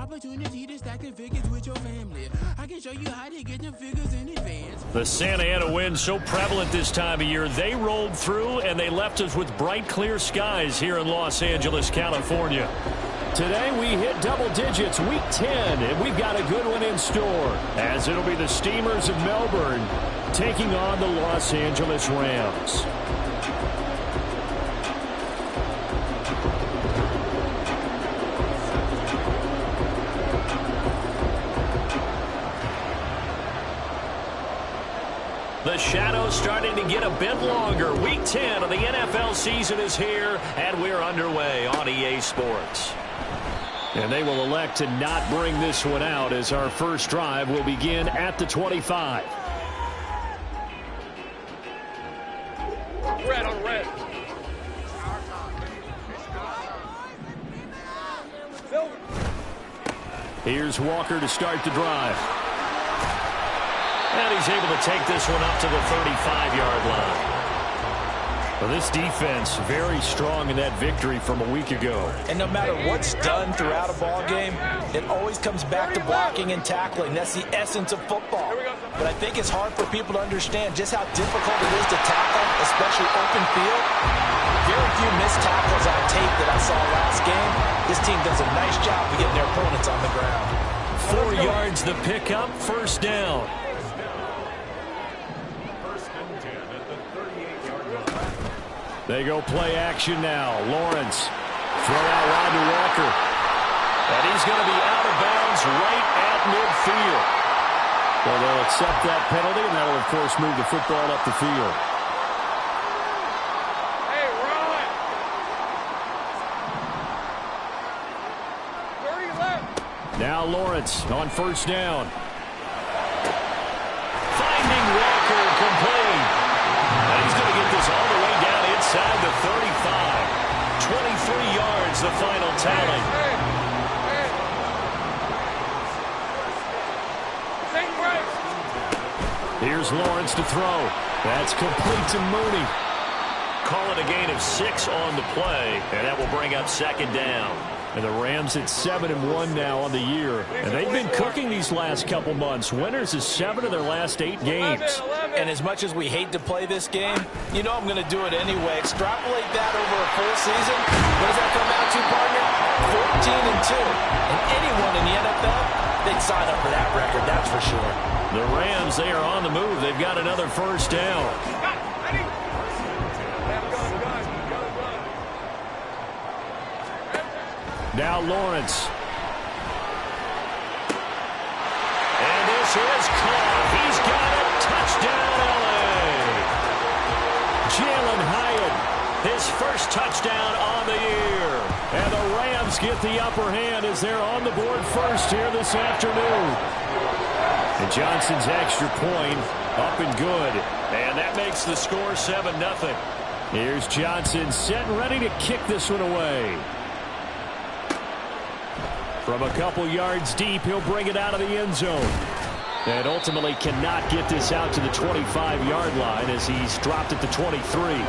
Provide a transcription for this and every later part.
opportunity to stack the figures with your family. I can show you how to get the figures in advance. The Santa Ana wind so prevalent this time of year. They rolled through and they left us with bright, clear skies here in Los Angeles, California. Today we hit double digits, week 10, and we've got a good one in store, as it'll be the Steamers of Melbourne taking on the Los Angeles Rams. The shadow's starting to get a bit longer. Week 10 of the NFL season is here, and we're underway on EA Sports. And they will elect to not bring this one out, as our first drive will begin at the 25. Red on red. Here's Walker to start the drive. And he's able to take this one up to the 35-yard line. Well, this defense very strong in that victory from a week ago. And no matter what's done throughout a ball game, it always comes back to blocking and tackling. That's the essence of football. But I think it's hard for people to understand just how difficult it is to tackle, especially open field. Very few missed tackles on tape that I saw last game. This team does a nice job of getting their opponents on the ground. 4 yards the pickup, first down. They go play action now. Lawrence. Throw out wide to Walker. And he's going to be out of bounds right at midfield. Well, they'll accept that penalty, and that'll, of course, move the football up the field. Hey, run! 30 left. Now Lawrence on first down. Finding Walker complete. And he's going to get this all the way down inside the 35. 23 yards, the final tally. Here's Lawrence to throw. That's complete to Mooney. Call it a gain of 6 on the play, and that will bring up second down. And the Rams at 7-1 now on the year. And they've been cooking these last couple months. Winners is 7 of their last 8 games. And as much as we hate to play this game, you know I'm going to do it anyway. Extrapolate that over a full season. What does that come out to, partner? 14-2. And anyone in the NFL, they'd sign up for that record, that's for sure. The Rams, they are on the move. They've got another first down. Now Lawrence. And this is caught. He's got it. Touchdown, L.A. Jalen Hyatt, his first touchdown on the year. And the Rams get the upper hand as they're on the board first here this afternoon. And Johnson's extra point up and good. And that makes the score 7-0. Here's Johnson set and ready to kick this one away. From a couple yards deep, he'll bring it out of the end zone. And ultimately cannot get this out to the 25-yard line as he's dropped at the 23.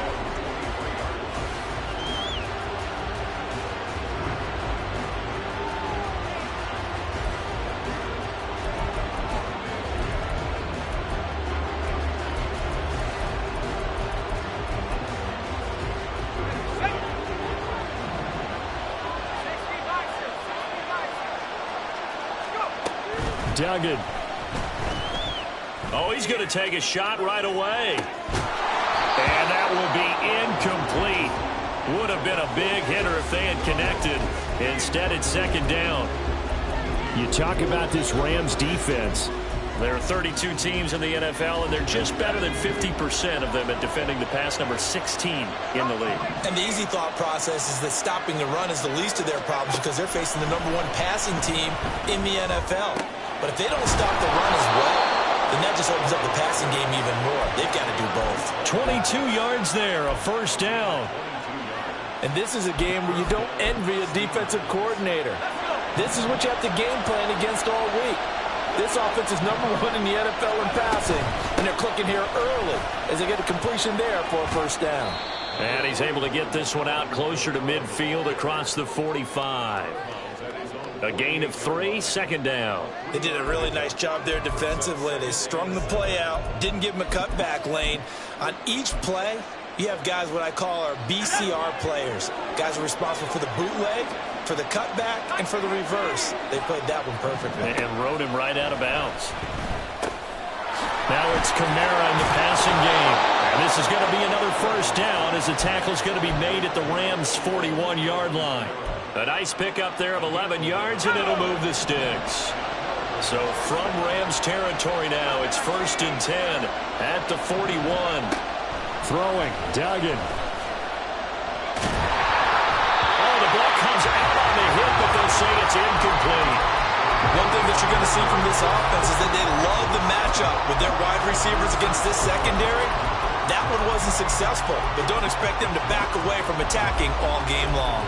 Duggan. Oh, he's going to take a shot right away. And that will be incomplete. Would have been a big hitter if they had connected. Instead, it's second down. You talk about this Rams defense. There are 32 teams in the NFL, and they're just better than 50% of them at defending the pass, number 16 in the league. And the easy thought process is that stopping the run is the least of their problems because they're facing the #1 passing team in the NFL. But if they don't stop the run as well, then that just opens up the passing game even more. They've got to do both. 22 yards there, a first down. And this is a game where you don't envy a defensive coordinator. This is what you have to game plan against all week. This offense is #1 in the NFL in passing, and they're clicking here early as they get a completion there for a first down. And he's able to get this one out closer to midfield across the 45. A gain of 3, second down. They did a really nice job there defensively. They strung the play out, didn't give him a cutback lane. On each play, you have guys what I call our BCR players. Guys are responsible for the bootleg, for the cutback, and for the reverse. They played that one perfectly. And rode him right out of bounds. Now it's Kamara in the passing game. And this is going to be another first down as the tackle's going to be made at the Rams' 41-yard line. A nice pickup there of 11 yards, and it'll move the sticks. So from Rams territory now, it's 1st and 10 at the 41. Throwing, Duggan. Oh, the ball comes out on the hit, but they'll say it's incomplete. One thing that you're going to see from this offense is that they love the matchup with their wide receivers against this secondary. That one wasn't successful, but don't expect them to back away from attacking all game long.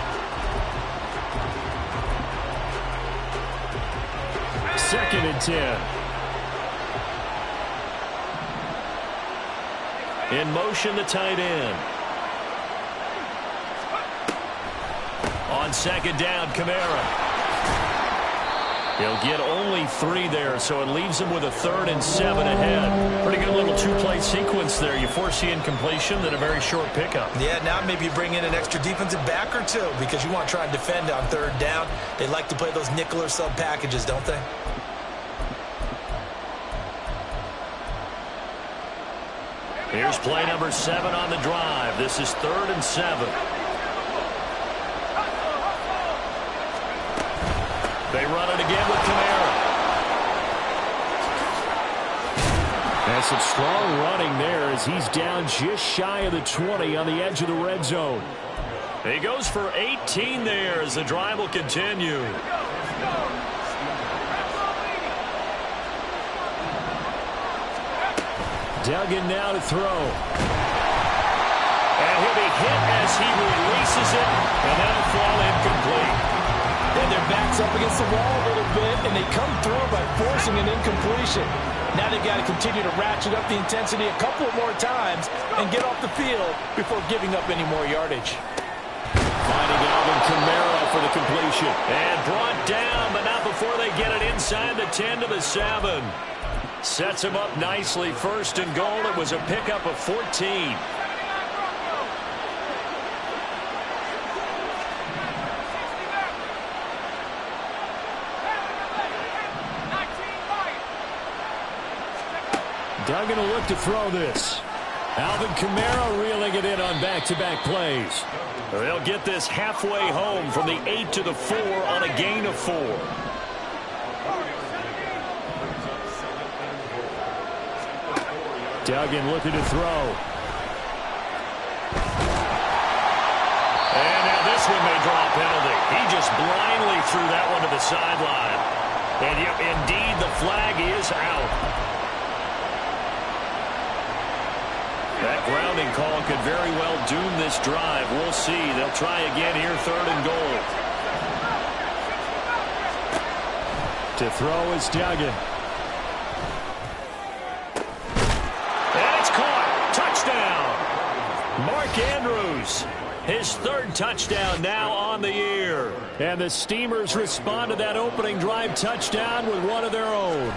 Second and 10. In motion, the tight end. On second down, Kamara. He'll get only 3 there, so it leaves him with a 3rd and 7 ahead. Pretty good little 2-play sequence there. You force the incompletion, then a very short pickup. Yeah, now maybe you bring in an extra defensive back or two because you want to try and defend on 3rd down. They like to play those nickel or sub packages, don't they? Here's play number 7 on the drive. This is 3rd and 7. They run it again with Kamara. And some strong running there as he's down just shy of the 20 on the edge of the red zone. He goes for 18 there as the drive will continue. Duggan now to throw. And he'll be hit as he releases it, and that'll fall incomplete. And their back's up against the wall a little bit, and they come through by forcing an incompletion. Now they've got to continue to ratchet up the intensity a couple of more times and get off the field before giving up any more yardage. Finding Alvin Kamara for the completion. And brought down, but not before they get it inside the 10 to the 7. Sets him up nicely. 1st and goal. It was a pickup of 14. Duggan will look to throw this. Alvin Kamara reeling it in on back-to-back plays. They'll get this halfway home from the 8 to the 4 on a gain of 4. Duggan looking to throw. And now this one may draw a penalty. He just blindly threw that one to the sideline. And yep, indeed, the flag is out. That grounding call could very well doom this drive. We'll see. They'll try again here, 3rd and goal. To throw is Duggan. Mark Andrews, his 3rd touchdown now on the year. And the Steamers respond to that opening drive touchdown with one of their own.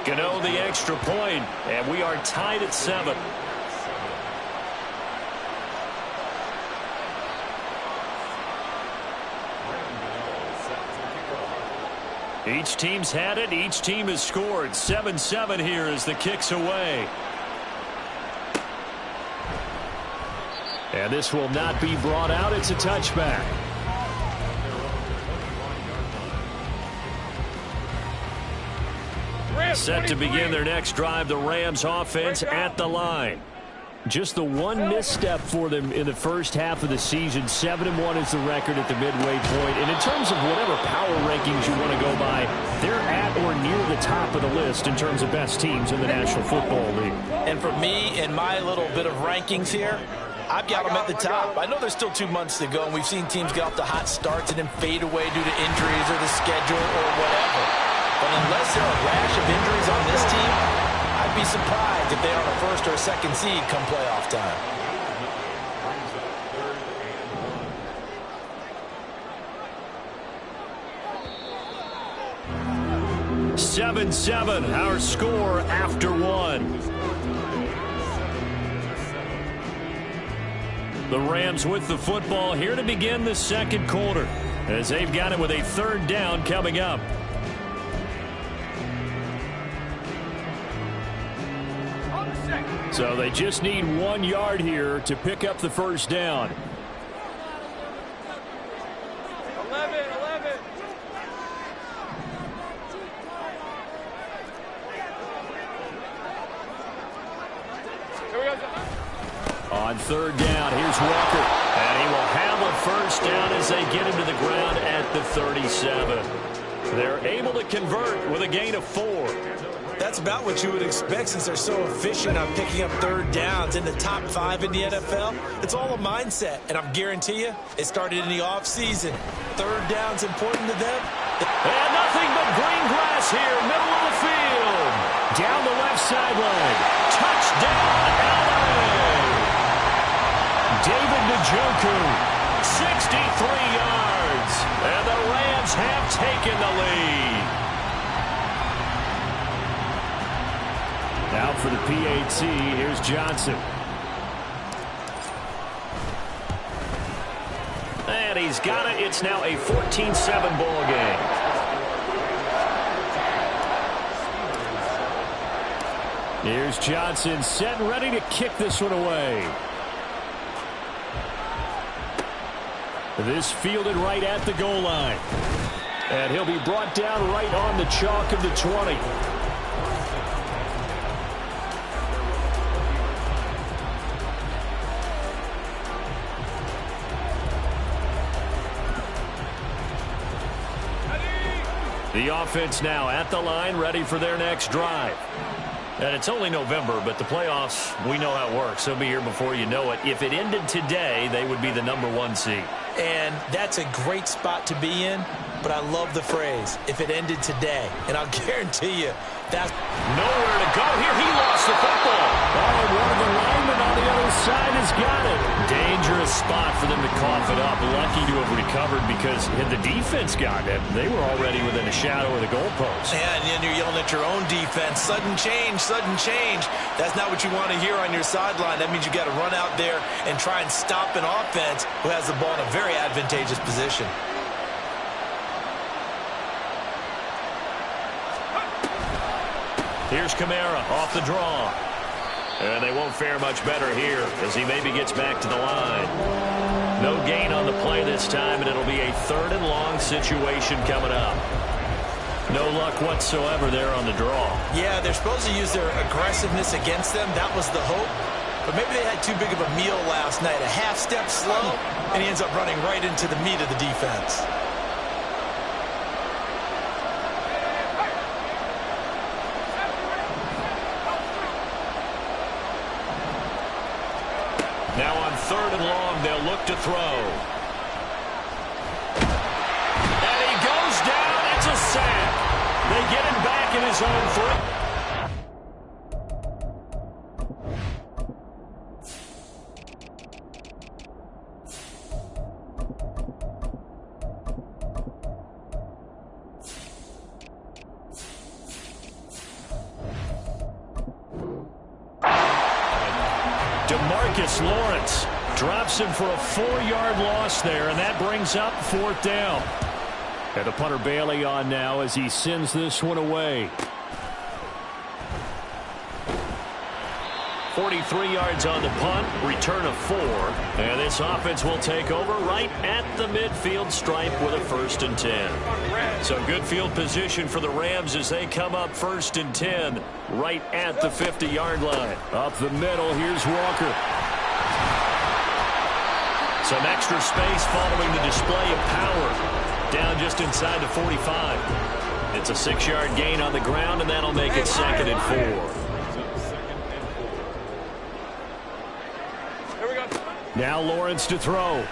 Gano the extra point, and we are tied at 7. Each team's had it. Each team has scored. 7-7 here as the kick's away. And this will not be brought out. It's a touchback. Set to begin their next drive, the Rams offense at the line. Just the one misstep for them in the first half of the season. 7-1 is the record at the midway point. And in terms of whatever power rankings you want to go by, they're at or near the top of the list in terms of best teams in the National Football League. And for me, in my little bit of rankings here, I've got them at the top. I know there's still 2 months to go, and we've seen teams get off to hot starts and then fade away due to injuries or the schedule or whatever. But unless there are a rash of injuries on this team, I'd be surprised if they are a 1st or a 2nd seed come playoff time. 7-7, our score after one. The Rams with the football here to begin the second quarter, as they've got it with a third down coming up. So they just need 1 yard here to pick up the first down. 11. Here we go. On third down, here's Walker. And he will have a first down as they get him to the ground at the 37. They're able to convert with a gain of 4. That's about what you would expect since they're so efficient on picking up third downs in the top 5 in the NFL. It's all a mindset, and I guarantee you it started in the offseason. Third down's important to them. And nothing but green grass here, middle of the field. Down the left sideline. Touchdown, LA! David Njoku, 63 yards. And the Rams have taken the lead. Now for the PAT, here's Johnson. And he's got it. It's now a 14-7 ball game. Here's Johnson set and ready to kick this one away. This fielded right at the goal line. And he'll be brought down right on the chalk of the 20. The offense now at the line, ready for their next drive. And it's only November, but the playoffs, we know how it works. They'll be here before you know it. If it ended today, they would be the #1 seed. And that's a great spot to be in, but I love the phrase, if it ended today. And I'll guarantee you, that's nowhere to go here. He lost the football. Oh, one of the linemen on the other side has got it. Dangerous spot for them to cough it up. Lucky to have recovered because had the defense got it, they were already within a shadow of the goalpost. And you're yelling at your own defense. Sudden change, sudden change. That's not what you want to hear on your sideline. That means you got to run out there and try and stop an offense who has the ball in a very advantageous position. Here's Kamara off the draw. And they won't fare much better here as he maybe gets back to the line. No gain on the play this time, and it'll be a 3rd and long situation coming up. No luck whatsoever there on the draw. Yeah, they're supposed to use their aggressiveness against them. That was the hope. But maybe they had too big of a meal last night. A half step slow, and he ends up running right into the meat of the defense. Now on 3rd and long, they'll look to throw. And he goes down. It's a sack. They get him back in his own 3. Lawrence drops him for a 4-yard loss there, and that brings up 4th down. And the punter Bailey on now as he sends this one away. 43 yards on the punt, return of 4. And this offense will take over right at the midfield stripe with a 1st and 10. So good field position for the Rams as they come up 1st and 10 right at the 50-yard line. Up the middle, here's Walker. Some extra space following the display of power. Down just inside the 45. It's a 6-yard gain on the ground, and that'll make it 2nd and 4. Here we go. Now Lawrence to throw.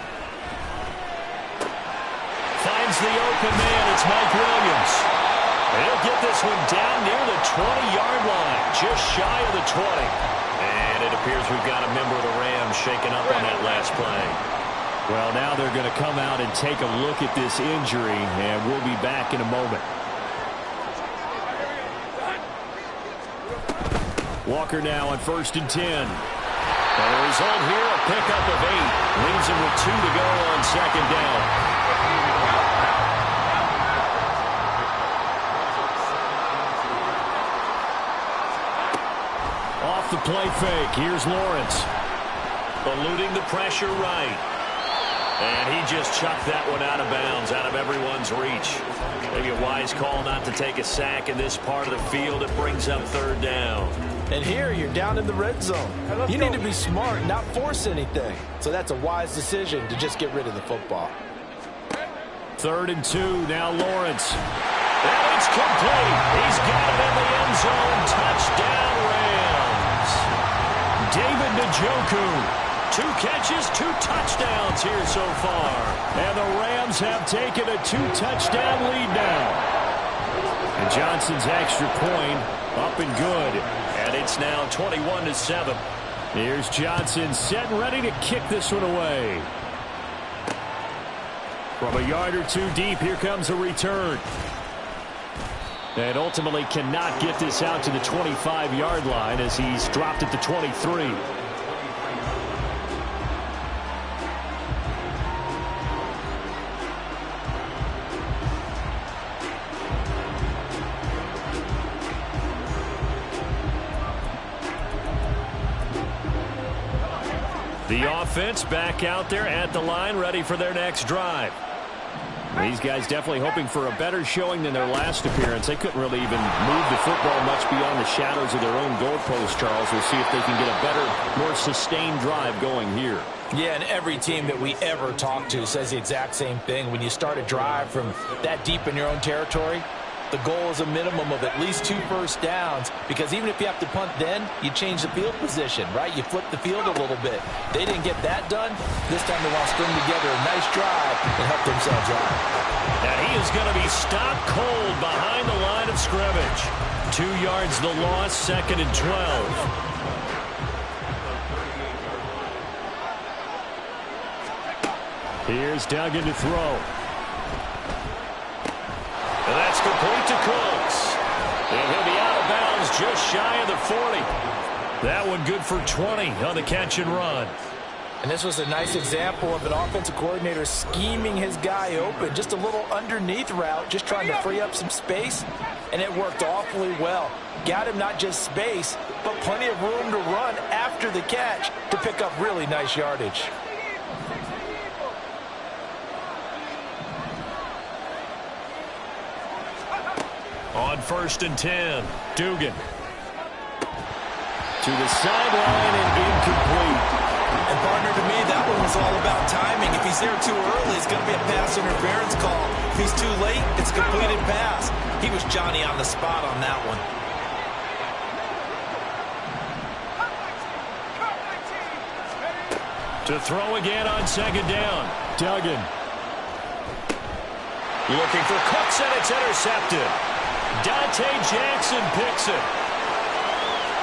Finds the open man. It's Mike Williams. He'll get this one down near the 20-yard line, just shy of the 20. And it appears we've got a member of the Rams shaken up on that last play. Well, now they're going to come out and take a look at this injury, and we'll be back in a moment. Walker now on 1st and 10. And the result here, a pickup of 8. Leaves him with 2 to go on 2nd down. Off the play fake. Here's Lawrence. Eluding the pressure right. And he just chucked that one out of bounds, out of everyone's reach. Maybe a wise call not to take a sack in this part of the field. It brings up 3rd down. And here you're down in the red zone. You need to be smart, not force anything. So that's a wise decision to just get rid of the football. 3rd and 2. Now Lawrence. And it's complete. He's got it in the end zone. Touchdown Rams. David Njoku. 2 catches, 2 touchdowns here so far. And the Rams have taken a 2-touchdown lead now. And Johnson's extra point up and good. And it's now 21-7. Here's Johnson set and ready to kick this one away. From a yard or 2 deep, here comes a return. And ultimately cannot get this out to the 25-yard line as he's dropped at the 23. The offense back out there at the line, ready for their next drive. These guys definitely hoping for a better showing than their last appearance. They couldn't really even move the football much beyond the shadows of their own goalpost, Charles. We'll see if they can get a better, more sustained drive going here. Yeah, and every team that we ever talk to says the exact same thing. When you start a drive from that deep in your own territory, the goal is a minimum of at least 2 first downs, because even if you have to punt then, you change the field position, right? You flip the field a little bit. They didn't get that done. This time they want to string together a nice drive and help themselves out. And he is going to be stopped cold behind the line of scrimmage. 2 yards the loss, 2nd and 12. Here's Duggan to throw. And that's complete to Cooks. And he'll be out of bounds just shy of the 40. That one good for 20 on the catch and run. And this was a nice example of an offensive coordinator scheming his guy open. Just a little underneath route, just trying to free up some space. And it worked awfully well. Got him not just space, but plenty of room to run after the catch to pick up really nice yardage. On 1st and 10, Dugan. To the sideline and incomplete. And partner, to me, that one was all about timing. If he's there too early, it's going to be a pass interference call. If he's too late, it's a completed pass. He was Johnny on the spot on that one. To throw again on 2nd down, Duggan. Looking for Cooks, and it's intercepted. Dante Jackson picks it.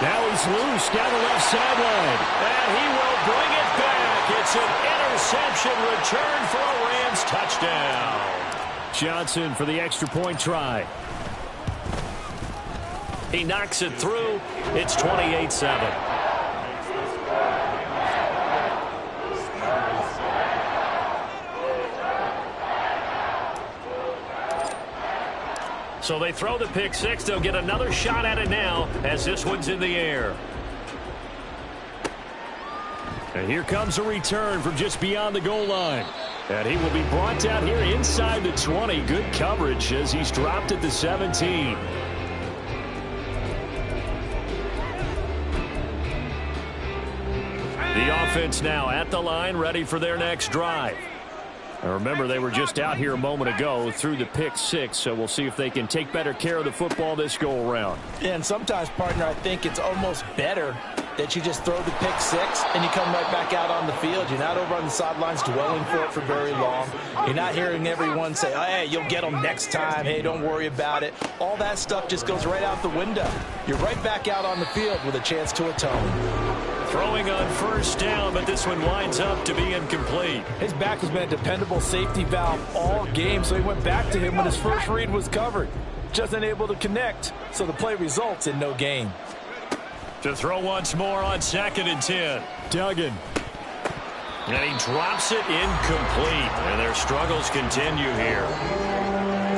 Now he's loose down the left sideline. And he will bring it back. It's an interception return for a Rams touchdown. Johnson for the extra point try. He knocks it through. It's 28-7. So they throw the pick six. They'll get another shot at it now as this one's in the air. And here comes a return from just beyond the goal line. And he will be brought down here inside the 20. Good coverage as he's dropped at the 17. The offense now at the line, ready for their next drive. And remember, they were just out here a moment ago through the pick six, so we'll see if they can take better care of the football this go-around. Yeah, and sometimes, partner, I think it's almost better that you just throw the pick six and you come right back out on the field. You're not over on the sidelines dwelling for it for very long. You're not hearing everyone say, oh, hey, you'll get them next time. Hey, don't worry about it. All that stuff just goes right out the window. You're right back out on the field with a chance to atone. Throwing on first down, but this one winds up to be incomplete. His back has been a dependable safety valve all game, so he went back to him when his first read was covered. Just unable to connect, so the play results in no gain. To throw once more on 2nd and 10. Duggan. And he drops it incomplete. And their struggles continue here.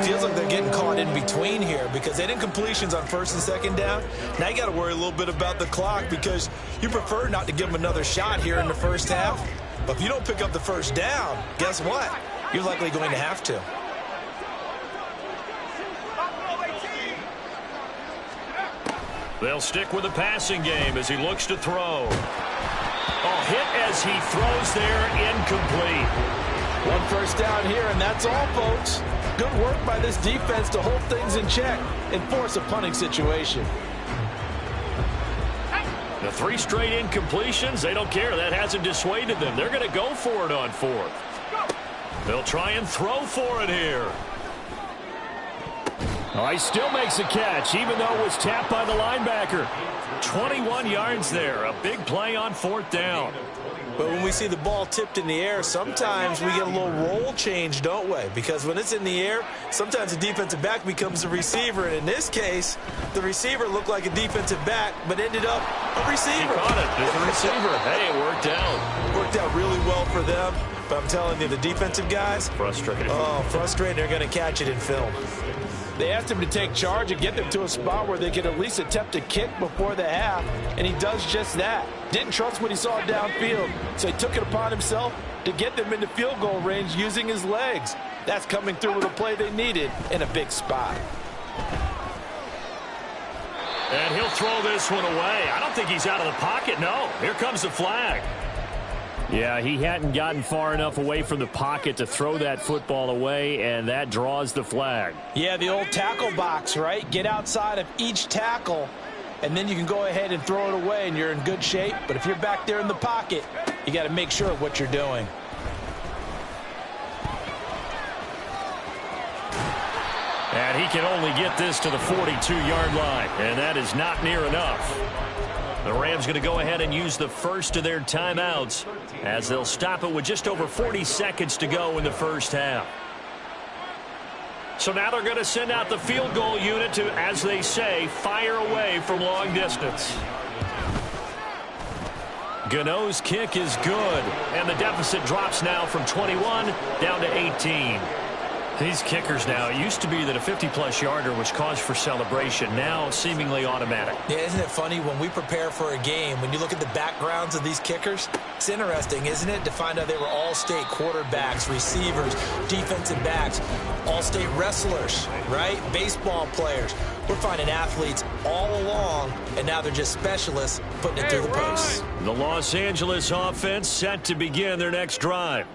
Feels like they're getting caught in between here because they didn't completions on 1st and 2nd down. Now you got to worry a little bit about the clock because you prefer not to give them another shot here in the first half. But if you don't pick up the 1st down, guess what? You're likely going to have to. They'll stick with the passing game as he looks to throw. Oh, hit as he throws there, incomplete. 1 first down here, and that's all, folks. Good work by this defense to hold things in check and force a punting situation. The 3 straight incompletions, they don't care. That hasn't dissuaded them. They're going to go for it on 4th. They'll try and throw for it here. Oh, he still makes a catch, even though it was tapped by the linebacker. 21 yards there. A big play on 4th down. But when we see the ball tipped in the air, sometimes we get a little roll change, don't we? Because when it's in the air, sometimes the defensive back becomes the receiver. And in this case, the receiver looked like a defensive back, but ended up a receiver. He caught it as the receiver. Hey, it worked out. Worked out really well for them. But I'm telling you, the defensive guys, frustrated. Oh, frustrated. They're going to catch it in film. They asked him to take charge and get them to a spot where they could at least attempt a kick before the half, and he does just that. Didn't trust what he saw downfield, so he took it upon himself to get them into field goal range using his legs. That's coming through with a play they needed in a big spot. And he'll throw this one away. I don't think he's out of the pocket, no. Here comes the flag. Yeah, he hadn't gotten far enough away from the pocket to throw that football away, and that draws the flag. Yeah, the old tackle box, right? Get outside of each tackle, and then you can go ahead and throw it away, and you're in good shape. But if you're back there in the pocket, you got to make sure of what you're doing. And he can only get this to the 42-yard line, and that is not near enough. The Rams going to go ahead and use the first of their timeouts as they'll stop it with just over 40 seconds to go in the first half. So now they're going to send out the field goal unit to, as they say, fire away from long distance. Gano's kick is good, and the deficit drops now from 21 down to 18. These kickers now, it used to be that a 50-plus yarder was cause for celebration. Now seemingly automatic. Yeah, isn't it funny when we prepare for a game, when you look at the backgrounds of these kickers, it's interesting, isn't it, to find out they were all-state quarterbacks, receivers, defensive backs, all-state wrestlers, right? Baseball players. We're finding athletes all along, and now they're just specialists putting it through the posts. The Los Angeles offense set to begin their next drive.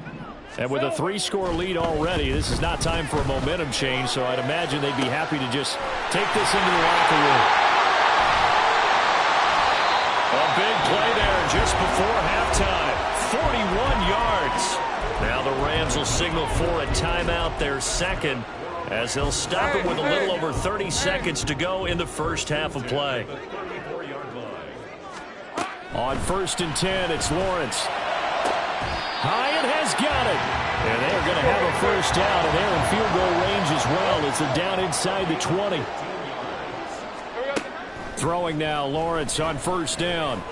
And with a 3-score lead already, this is not time for a momentum change, so I'd imagine they'd be happy to just take this into the locker room. A big play there just before halftime. 41 yards. Now the Rams will signal for a timeout, their second, as they'll stop it with a little over 30 seconds to go in the first half of play. On 1st and 10, it's Lawrence. Hyatt has got it. And they're going to have a first down, and they're in field goal range as well as they're down inside the 20. Throwing now, Lawrence on 1st down.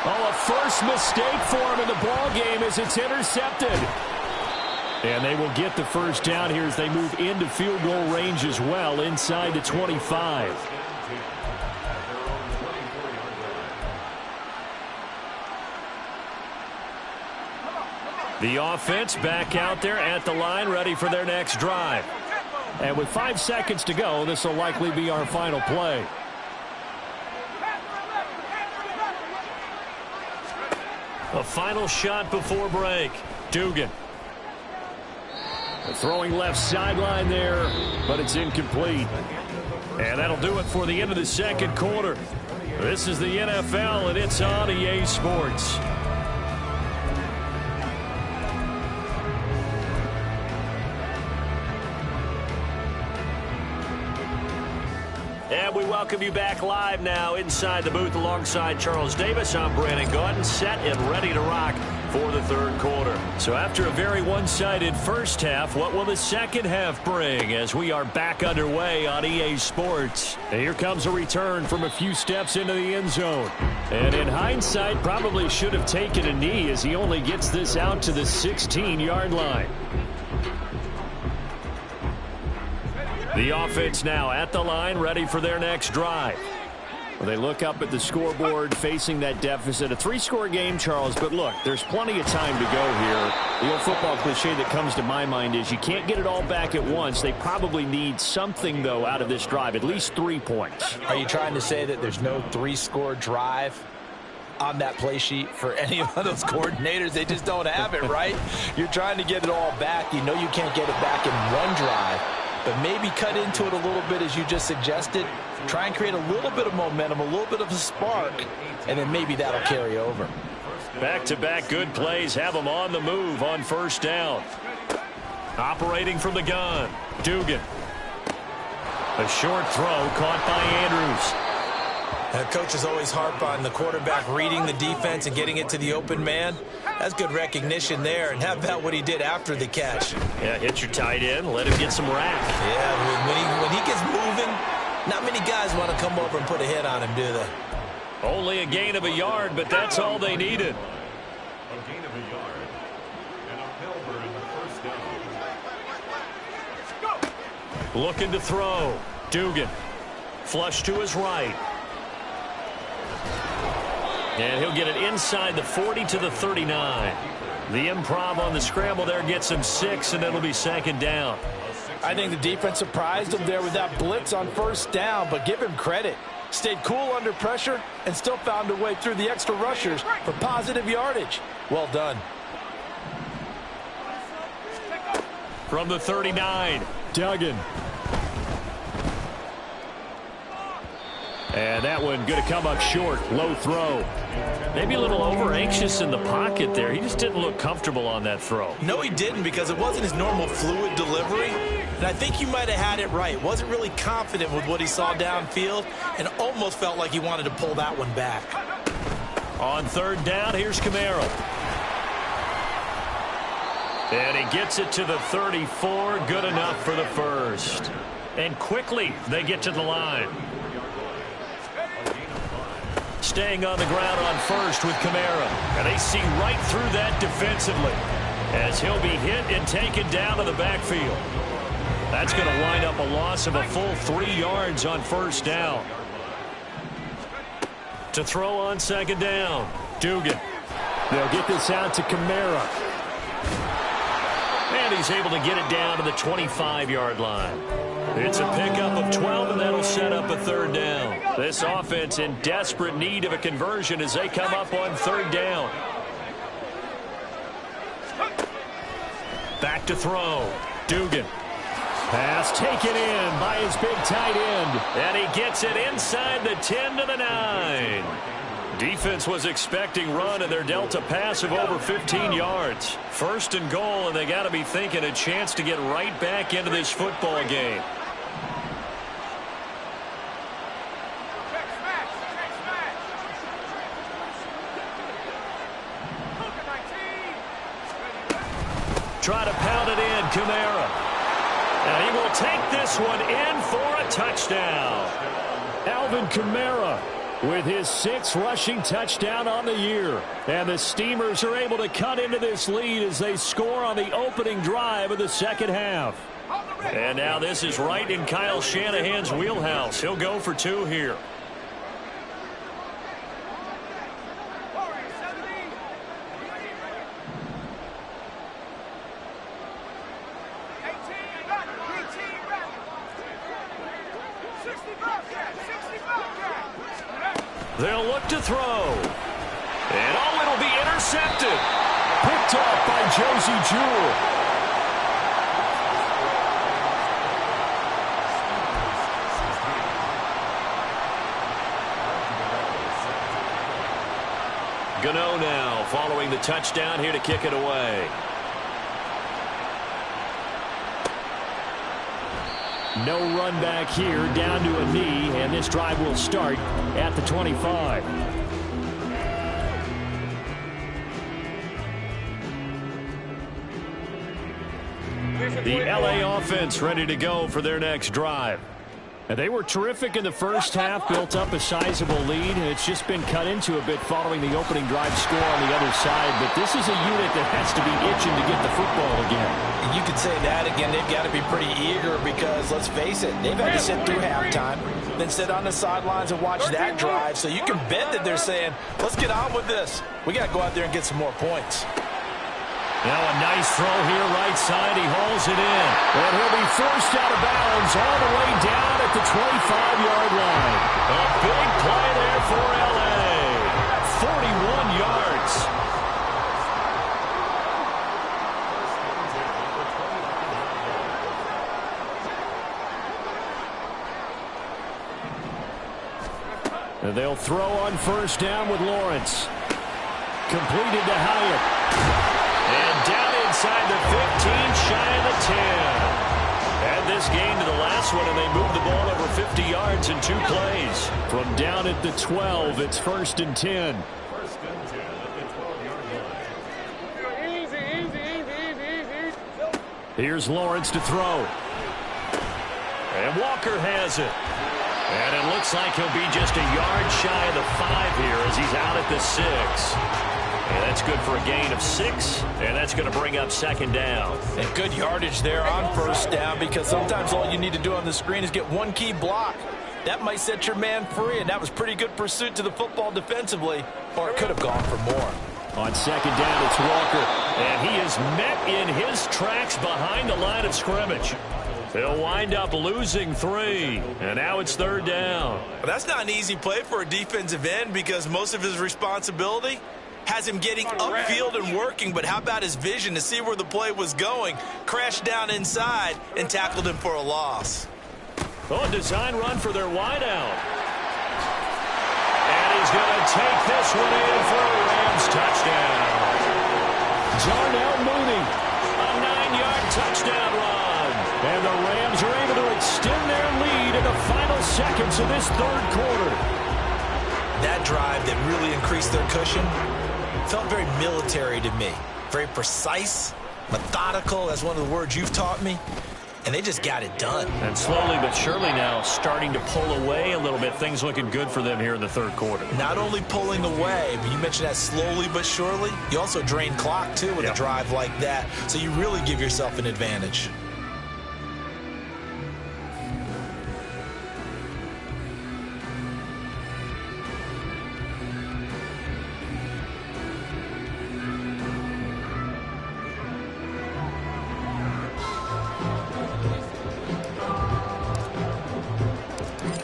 Oh, a first mistake for him in the ball game as it's intercepted. And they will get the first down here as they move into field goal range as well inside the 25. The offense back out there at the line, ready for their next drive. And with 5 seconds to go, this will likely be our final play. A final shot before break. Dugan. Throwing left sideline there, but it's incomplete. And that'll do it for the end of the second quarter. This is the NFL, and it's on EA Sports. And we welcome you back live now inside the booth alongside Charles Davis. I'm Brandon Gaudin, set and ready to rock for the third quarter. So after a very one-sided first half, what will the second half bring as we are back underway on EA Sports? And here comes a return from a few steps into the end zone. And in hindsight, probably should have taken a knee as he only gets this out to the 16-yard line. The offense now at the line, ready for their next drive. Well, they look up at the scoreboard facing that deficit. A three-score game, Charles, but look, there's plenty of time to go here. The old football cliche that comes to my mind is you can't get it all back at once. They probably need something, though, out of this drive, at least 3 points. Are you trying to say that there's no three-score drive on that play sheet for any of those coordinators? They just don't have it, right? You're trying to get it all back. You know you can't get it back in one drive, but maybe cut into it a little bit as you just suggested. Try and create a little bit of momentum, a little bit of a spark, and then maybe that'll carry over. Back-to-back good plays have them on the move on first down. Operating from the gun, Dugan. A short throw caught by Andrews. Coaches always harp on the quarterback reading the defense and getting it to the open man. That's good recognition there. And how about what he did after the catch? Yeah, hit your tight end, let him get some rack. Yeah, when he gets moving, not many guys want to come over and put a hit on him, do they? Only a gain of a yard, but that's all they needed. A gain of a yard and a Melbourne in the first down. Looking to throw. Dugan. Flush to his right. And he'll get it inside the 40 to the 39. The improv on the scramble there gets him 6, and it'll be second down. I think the defense surprised him there with that blitz on first down, but give him credit. Stayed cool under pressure and still found a way through the extra rushers for positive yardage. Well done. From the 39, Duggan. And that one going to come up short. Low throw. Maybe a little over-anxious in the pocket there. He just didn't look comfortable on that throw. No, he didn't, because it wasn't his normal fluid delivery. And I think you might have had it right. Wasn't really confident with what he saw downfield and almost felt like he wanted to pull that one back. On third down, here's Kamara. And he gets it to the 34. Good enough for the first. And quickly, they get to the line. Staying on the ground on first with Kamara. And they see right through that defensively as he'll be hit and taken down to the backfield. That's going to wind up a loss of a full 3 yards on first down. To throw on second down, Dugan. They'll get this out to Kamara. And he's able to get it down to the 25-yard line. It's a pickup of 12, and that'll set up a third down. This offense in desperate need of a conversion as they come up on third down. Back to throw. Dugan. Pass taken in by his big tight end. And he gets it inside the 10 to the 9. Defense was expecting run, and they're dealt a pass of over 15 yards. First and goal, and they got to be thinking a chance to get right back into this football game. Try to pound it in, Kamara. And he will take this one in for a touchdown. Alvin Kamara with his 6th rushing touchdown on the year. And the Steamers are able to cut into this lead as they score on the opening drive of the second half. And now this is right in Kyle Shanahan's wheelhouse. He'll go for 2 here. They'll look to throw. And oh, it'll be intercepted. Picked off by Josie Jewell. Gano now following the touchdown here to kick it away. No run back here, down to a knee, and this drive will start at the 25. The LA offense ready to go for their next drive. And they were terrific in the first half, built up a sizable lead. It's just been cut into a bit following the opening drive score on the other side. But this is a unit that has to be itching to get the football again. And you could say that again. They've got to be pretty eager because, let's face it, they've had to sit through halftime, then sit on the sidelines and watch that drive. So you can bet that they're saying, let's get on with this. We got to go out there and get some more points. Now a nice throw here, right side. He hauls it in. And he'll be forced out of bounds all the way down at the 25-yard line. A big play there for L.A. 41 yards. And they'll throw on first down with Lawrence. Completed to Hyatt. And down inside the 15, shy of the 10. Add this game to the last one, and they moved the ball over 50 yards in 2 plays. From down at the 12, it's 1st and 10. First and 10 at the 12-yard line. Here's Lawrence to throw. And Walker has it. And it looks like he'll be just a yard shy of the 5 here as he's out at the 6. And that's good for a gain of 6, and that's going to bring up 2nd down. And good yardage there on first down because sometimes all you need to do on the screen is get one key block. That might set your man free, and that was pretty good pursuit to the football defensively, or it could have gone for more. On 2nd down, it's Walker, and he is met in his tracks behind the line of scrimmage. They'll wind up losing 3, and now it's 3rd down. Well, that's not an easy play for a defensive end because most of his responsibility has him getting upfield and working, but how about his vision to see where the play was going, crashed down inside, and tackled him for a loss. Oh, a design run for their wideout. And he's going to take this one in for a Rams touchdown. Darnell Mooney, a 9-yard touchdown run. And the Rams are able to extend their lead in the final seconds of this 3rd quarter. That drive that really increased their cushion felt very military to me. Very precise, methodical. That's one of the words you've taught me. And they just got it done. And slowly but surely now starting to pull away a little bit. Things looking good for them here in the 3rd quarter. Not only pulling away, but you mentioned that slowly but surely. You also drain clock, too, with a drive like that. So you really give yourself an advantage.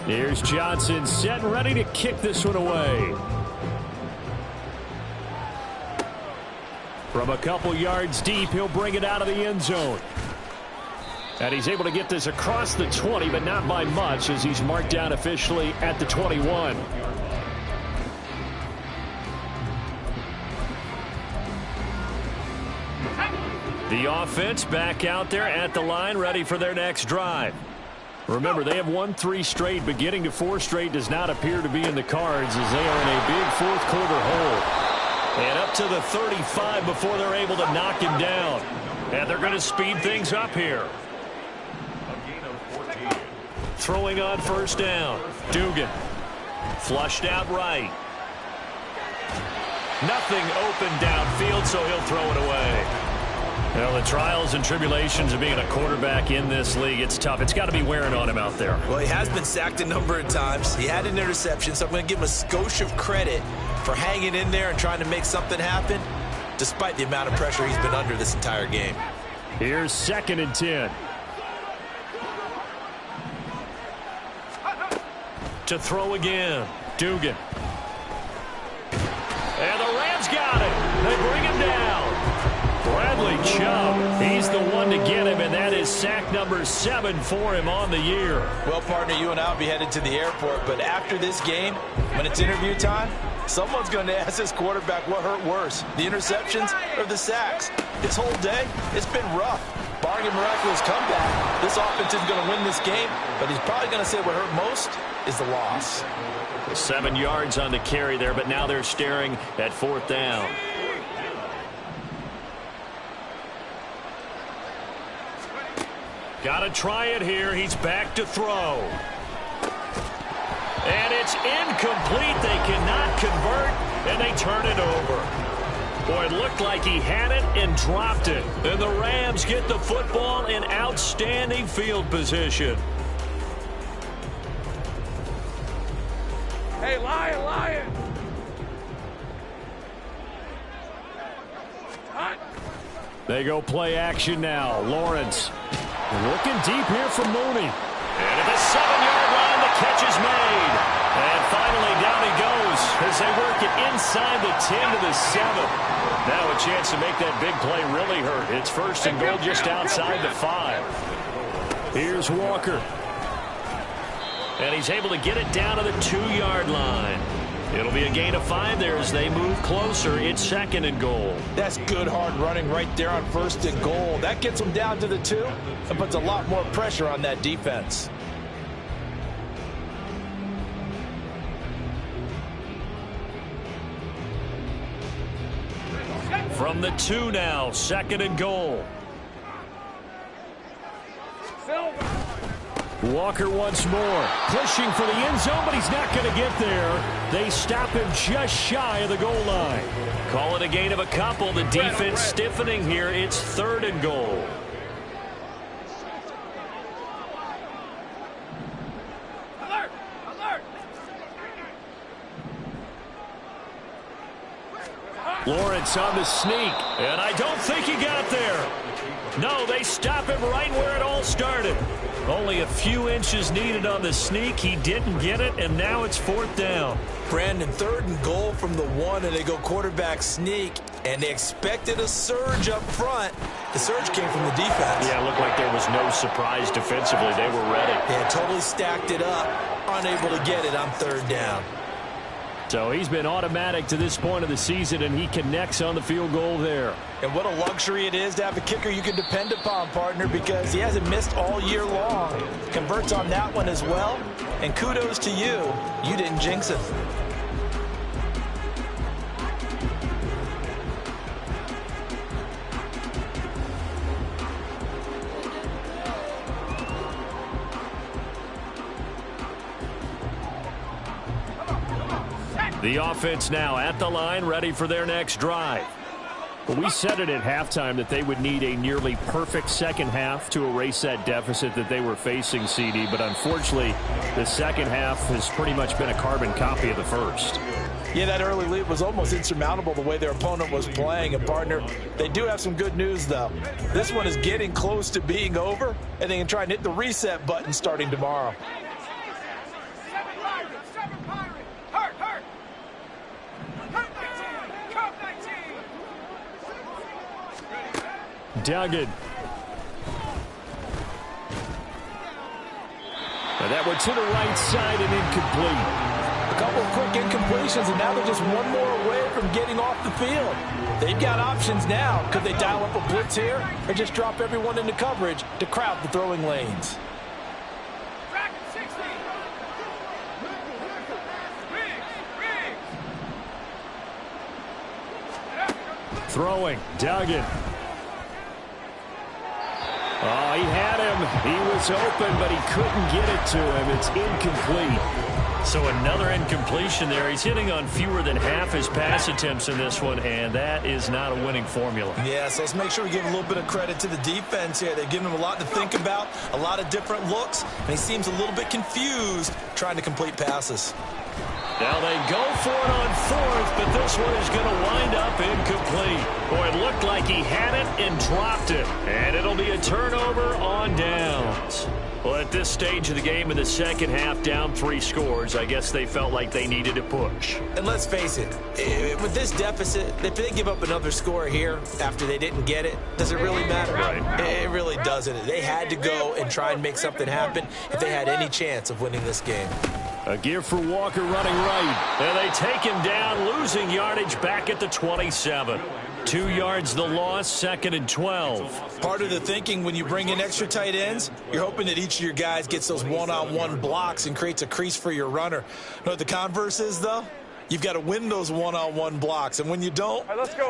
Here's Johnson set and ready to kick this one away. From a couple yards deep, he'll bring it out of the end zone. And he's able to get this across the 20, but not by much as he's marked down officially at the 21. The offense back out there at the line, ready for their next drive. Remember, they have won 3 straight, but getting to 4 straight does not appear to be in the cards as they are in a big 4th quarter hole. And up to the 35 before they're able to knock him down. And they're going to speed things up here. A gain of 14. Throwing on first down. Dugan. Flushed out right. Nothing open downfield, so he'll throw it away. Well, the trials and tribulations of being a quarterback in this league, it's tough. It's got to be wearing on him out there. Well, he has been sacked a number of times. He had an interception, so I'm going to give him a skosh of credit for hanging in there and trying to make something happen, despite the amount of pressure he's been under this entire game. Here's 2nd and 10. To throw again. Dugan. And the Rams got it. They bring him down. Bradley Chubb, he's the one to get him, and that is sack number 7 for him on the year. Well, partner, you and I will be headed to the airport, but after this game, when it's interview time, someone's going to ask this quarterback what hurt worse, the interceptions or the sacks. His whole day, it's been rough. Barring a miraculous comeback, this offense is going to win this game, but he's probably going to say what hurt most is the loss. 7 yards on the carry there, but now they're staring at 4th down. Got to try it here. He's back to throw. And it's incomplete. They cannot convert, and they turn it over. Boy, it looked like he had it and dropped it. And the Rams get the football in outstanding field position. Hey, Lion! Hot. They go play action now. Lawrence looking deep here for Mooney. And at the 7-yard line, the catch is made. And finally, down he goes as they work it inside the 10 to the 7. Now a chance to make that big play really hurt. It's first and goal just outside the 5. Here's Walker. And he's able to get it down to the 2-yard line. It'll be a gain of 5 there as they move closer. It's second and goal. That's good hard running right there on first and goal. That gets them down to the 2 and puts a lot more pressure on that defense. From the 2 now, second and goal. Walker once more, pushing for the end zone, but he's not going to get there. They stop him just shy of the goal line. Call it a gain of a couple. The defense stiffening here. It's third and goal. Alert! Lawrence on the sneak. And I don't think he got there. No, they stop him right where it all started. Only a few inches needed on the sneak. He didn't get it, and now it's fourth down. Brandon, third and goal from the 1, and they go quarterback sneak, and they expected a surge up front. The surge came from the defense. Yeah, it looked like there was no surprise defensively. They were ready. Yeah, totally stacked it up, unable to get it on third down. So he's been automatic to this point of the season, and he connects on the field goal there. And what a luxury it is to have a kicker you can depend upon, partner, because he hasn't missed all year long. Converts on that one as well. And kudos to you. You didn't jinx it. The offense now at the line, ready for their next drive. But we said it at halftime that they would need a nearly perfect second half to erase that deficit that they were facing, CD. But unfortunately, the second half has pretty much been a carbon copy of the first. Yeah, that early lead was almost insurmountable the way their opponent was playing. And, partner, they do have some good news, though. This one is getting close to being over, and they can try and hit the reset button starting tomorrow. Duggan. And that one to the right side and incomplete. A couple of quick incompletions, and now they're just one more away from getting off the field. They've got options now. Could they dial up a blitz here or just drop everyone into coverage to crowd the throwing lanes? Throwing. Duggan. Oh, he had him. He was open, but he couldn't get it to him. It's incomplete. So another incompletion there. He's hitting on fewer than half his pass attempts in this one, and that is not a winning formula. Yeah, so let's make sure we give a little bit of credit to the defense here. They've given him a lot to think about, a lot of different looks, and he seems a little bit confused trying to complete passes. Now they go for it on fourth, but this one is going to wind up incomplete. Boy, it looked like he had it and dropped it. And it'll be a turnover on downs. Well, at this stage of the game in the second half, down 3 scores, I guess they felt like they needed to push. And let's face it, with this deficit, if they give up another score here after they didn't get it, does it really matter? Right. It really doesn't. They had to go and try and make something happen if they had any chance of winning this game. A give for Walker running right. And they take him down, losing yardage back at the 27. 2 yards the loss, second and 12. Part of the thinking when you bring in extra tight ends, you're hoping that each of your guys gets those one-on-one blocks and creates a crease for your runner. You know what the converse is, though? You've got to win those one-on-one blocks, and when you don't,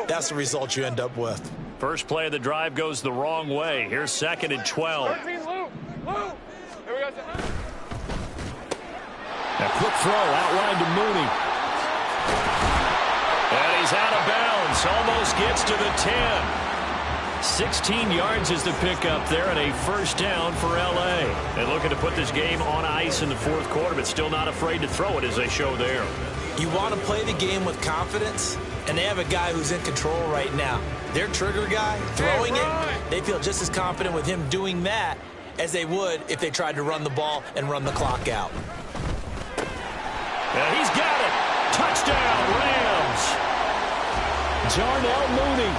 that's the result you end up with. First play of the drive goes the wrong way. Here's second and 12. 13 loop. throw out wide to Mooney. And he's out of bounds. Almost gets to the 10. 16 yards is the pickup there, and a first down for L.A. And looking to put this game on ice in the fourth quarter, but still not afraid to throw it as they show there. You want to play the game with confidence, and they have a guy who's in control right now. Their trigger guy, throwing it, they feel just as confident with him doing that as they would if they tried to run the ball and run the clock out. And he's got it. Touchdown, Rams. Darnell Mooney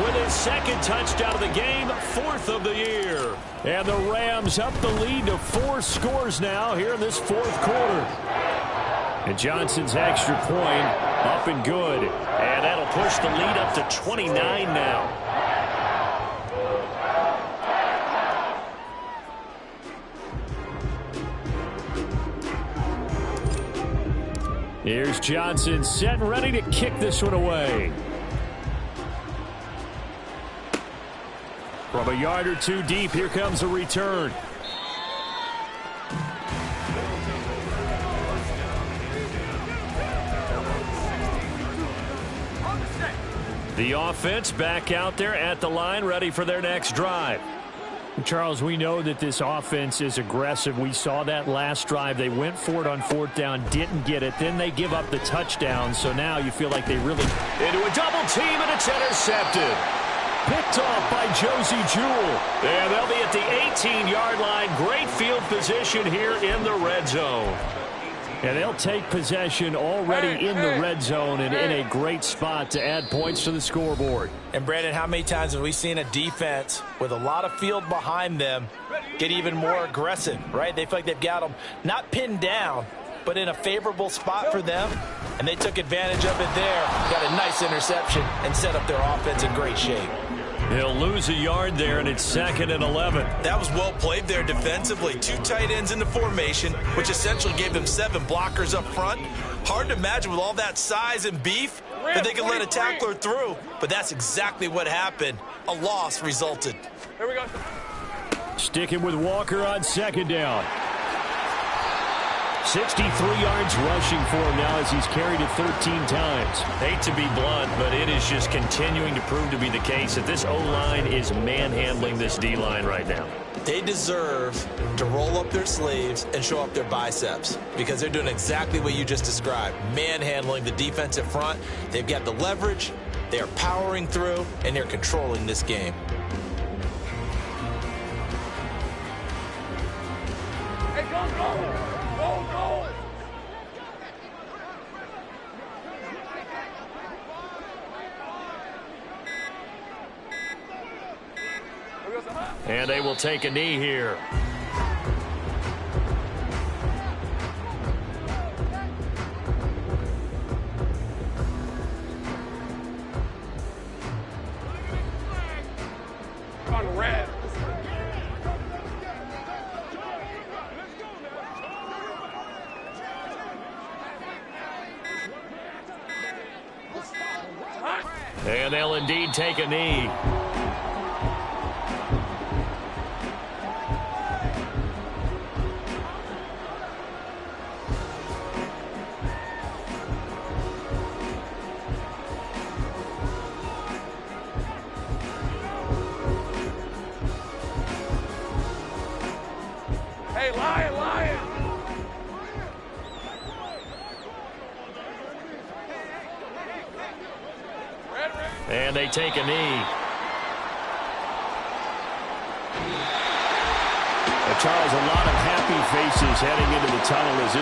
with his second touchdown of the game, 4th of the year. And the Rams up the lead to 4 scores now here in this fourth quarter. And Johnson's extra point up and good. And that'll push the lead up to 29 now. Here's Johnson set and ready to kick this one away. From a yard or two deep, here comes a return. The offense back out there at the line, ready for their next drive. Charles, we know that this offense is aggressive. We saw that last drive. They went for it on 4th down, didn't get it. Then they give up the touchdown. So now you feel like they really... Into a double team, and it's intercepted. Picked off by Josie Jewell. And they'll be at the 18-yard line. Great field position here in the red zone. And they'll take possession already in the red zone and in a great spot to add points to the scoreboard. And, Brandon, how many times have we seen a defense with a lot of field behind them get even more aggressive, right? They feel like they've got them not pinned down, but in a favorable spot for them, and they took advantage of it there. Got a nice interception and set up their offense in great shape. He'll lose a yard there, and it's 2nd and 11. That was well played there defensively. 2 tight ends in the formation, which essentially gave them 7 blockers up front. Hard to imagine with all that size and beef that they could let a tackler through, but that's exactly what happened. A loss resulted. Here we go. Sticking with Walker on 2nd down. 63 yards rushing for him now as he's carried it 13 times. Hate to be blunt, but it is just continuing to prove to be the case that this O-line is manhandling this D-line right now. They deserve to roll up their sleeves and show up their biceps because they're doing exactly what you just described, manhandling the defensive front. They've got the leverage, they're powering through, and they're controlling this game. Hey, go, go. Go, go. And they will take a knee here. On red. And they'll indeed take a knee. Hey, Lion, Lion. Red, red. And they take a knee. Charles, a lot of happy faces heading into the tunnel as this